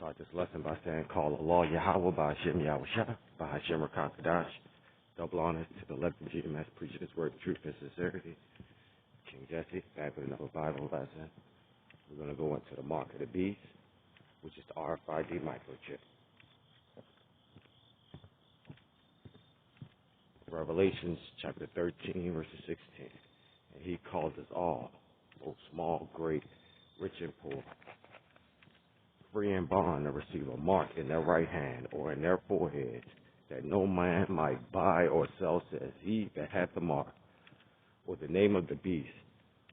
start this lesson by saying, call Allah Yahweh by Hashem Yahushua, by Hashem Rakakadash. Double honors to the left of GMS, preaching his word of truth and sincerity. King Jesse, back with another Bible lesson. We're going to go into the mark of the beast, which is the Rfid microchip. Revelations chapter 13, verses 16. And he calls us all, both small, great, rich, and poor, free and bond, to receive a mark in their right hand or in their foreheads, that no man might buy or sell, says he that hath the mark, or the name of the beast,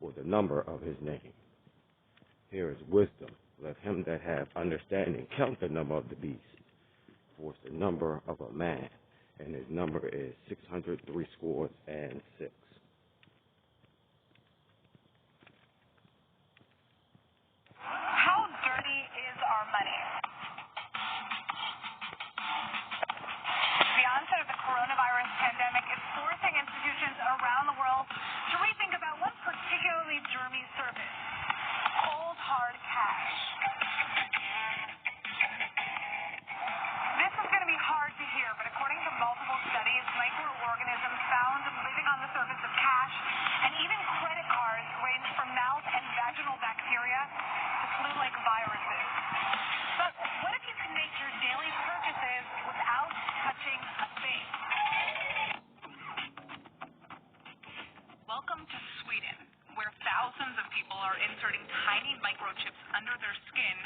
or the number of his name. Here is wisdom. Let him that hath understanding count the number of the beast, for it's the number of a man, and his number is 666. Pandemic is forcing institutions around the world to rethink about one particularly germy service: cold hard cash. This is going to be hard to hear, but according to multiple studies, microorganisms found living on the surface of cash and even credit cards range from mouth and vaginal bacteria to flu-like viruses. But what if you can make your daily purchases without touching a thing? Welcome to Sweden, where thousands of people are inserting tiny microchips under their skin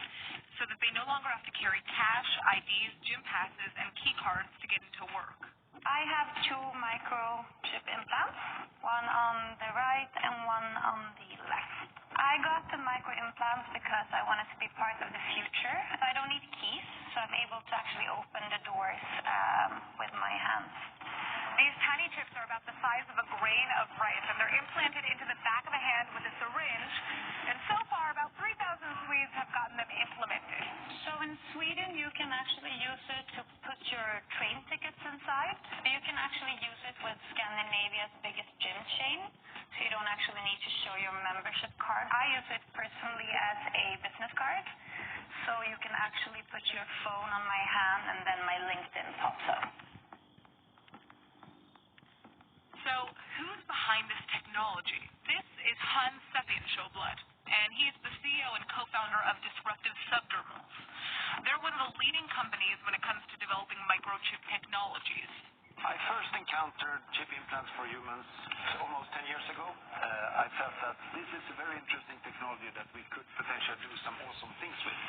so that they no longer have to carry cash, IDs, gym passes, and key cards to get into work. I have 2 microchip implants, one on the right and one on the left. I got the micro implants because I wanted to be part of the future. I don't need keys, so I'm able to actually open the doors with my hands. These tiny chips are about the size of a grain of rice, and they're implanted into the back of a hand with a syringe. And so far, about 3,000 Swedes have gotten them implemented. So in Sweden, you can actually use it to put your train tickets inside. You can actually use it with Scandinavia's biggest gym chain, so you don't actually need to show your membership card. I use it personally as a business card, so you can actually put your phone on my hand, and then my LinkedIn pops up. So, who's behind this technology? This is Hans Sapiensjöblad, and he's the CEO and co-founder of Disruptive Subdermals. They're one of the leading companies when it comes to developing microchip technologies. I first encountered chip implants for humans almost 10 years ago. I felt that this is a very interesting technology that we could potentially do some awesome things with.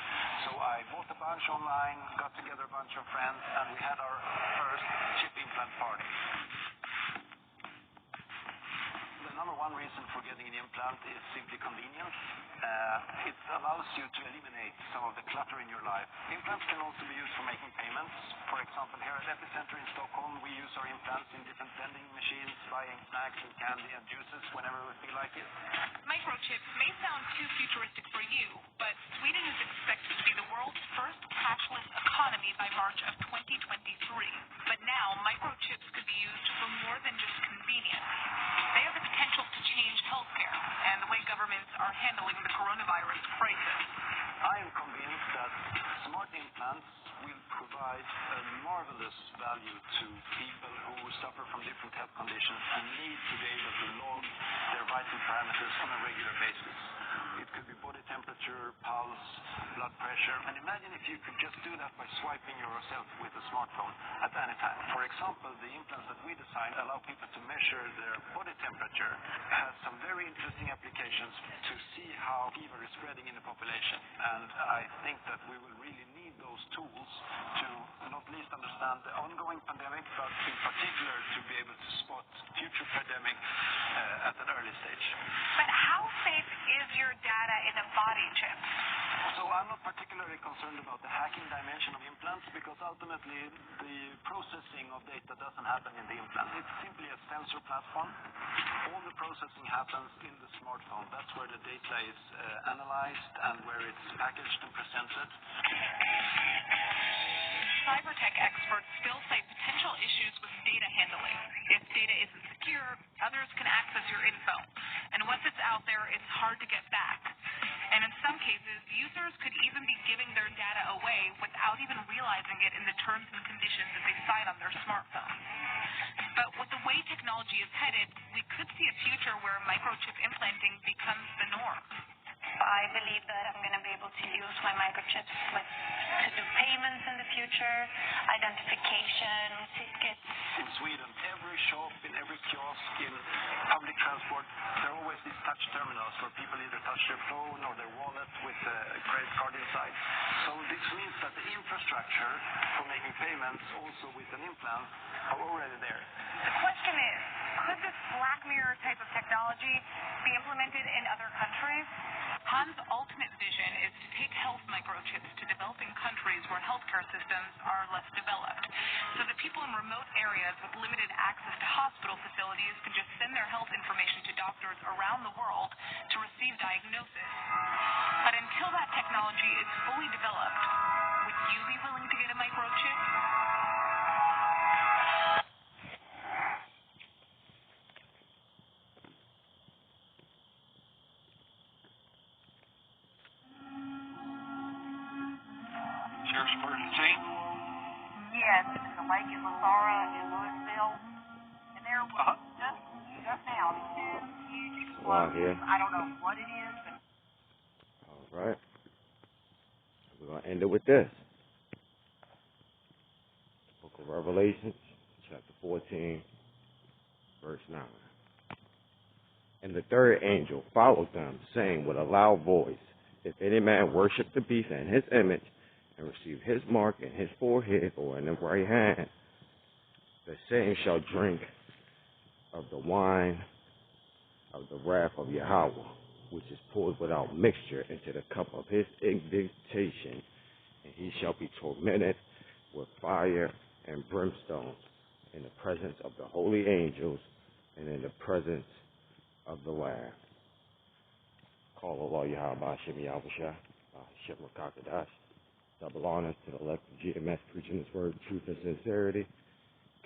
So I bought a bunch online, got together a bunch of friends, and we had our first chip implant party. The number one reason for getting an implant is simply convenience. It allows you to eliminate some of the clutter in your life. Implants can also be used for making payments. For example, here at Epicenter in Stockholm, we use our implants in different vending machines, buying snacks and candy and juices whenever we feel like it. Microchips may sound too futuristic for you, but Sweden is expected to be the world's first cashless economy by March of 2023. But now, microchips could be used for more than just convenience. They have the potential to change healthcare and the way governments are handling the coronavirus crisis. I am convinced that smart implants will provide a marvelous value to people who suffer from different health conditions and need to be able to log their vital parameters on a regular basis. It could be body temperature, pulse, blood pressure, and imagine if you could just do that by swiping yourself with a smartphone at any time. For example, the implants that we designed allow people to measure their body temperature. It has some very interesting applications to see how fever is spreading in the population, and I think that we will really need those tools to not least understand the ongoing pandemic, but in particular to be able to spot future pandemics at an early stage. But how safe is your data in a body chip? So I'm not particularly concerned about the hacking dimension of implants because ultimately the processing of data doesn't happen in the implant. It's simply a sensor platform. All the processing happens in the smartphone. That's where the data is analyzed and where it's packaged and presented. Cybertech experts still cite potential issues with data handling. If data isn't secure, others can access your info. And once it's out there, it's hard to get back. And in some cases, users could even be giving their data away utilizing it in the terms and conditions that they sign on their smartphones. But with the way technology is headed, we could see a future where microchip implanting becomes the norm. I believe that I'm going to be able to use my microchips to do payments in the future, identification, tickets. In Sweden, every shop, in every kiosk, in public transport, there are always these touch terminals where people either touch their phone or their wallet with a credit card inside. So this means that the infrastructure for making payments, also with an implant, are already there. The question is, could this Black Mirror type of technology be implemented in other countries? Han's ultimate vision is to take health microchips to developing countries where healthcare systems are less developed, so that people in remote areas with limited access to hospital facilities can just send their health information to doctors around the world to receive diagnosis. But until that technology is fully developed, would you be willing to get a microchip? Sheriff's emergency. Yes, it's the lake in Lasara in Louisville. And there was just now two huge Wow, explosions. here. I don't know what it is, but All right. We're going to end it with this. Book of Revelation, chapter 14, verse 9. And the third angel followed them, saying with a loud voice, if any man worship the beast and his image, and receive his mark in his forehead or in the right hand, the same shall drink of the wine of the wrath of Yahweh, which is poured without mixture into the cup of his indignation, and he shall be tormented with fire and brimstone in the presence of the holy angels and in the presence of the Lamb. Call Allah Yahweh Hashem Yahushua, Hashem Rakakadash. Double honors to the elect of GMS preaching this word, truth and sincerity.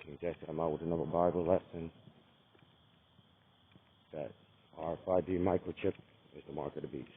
King Jackson, I'm out with another Bible lesson. That RFID microchip is the mark of the beast.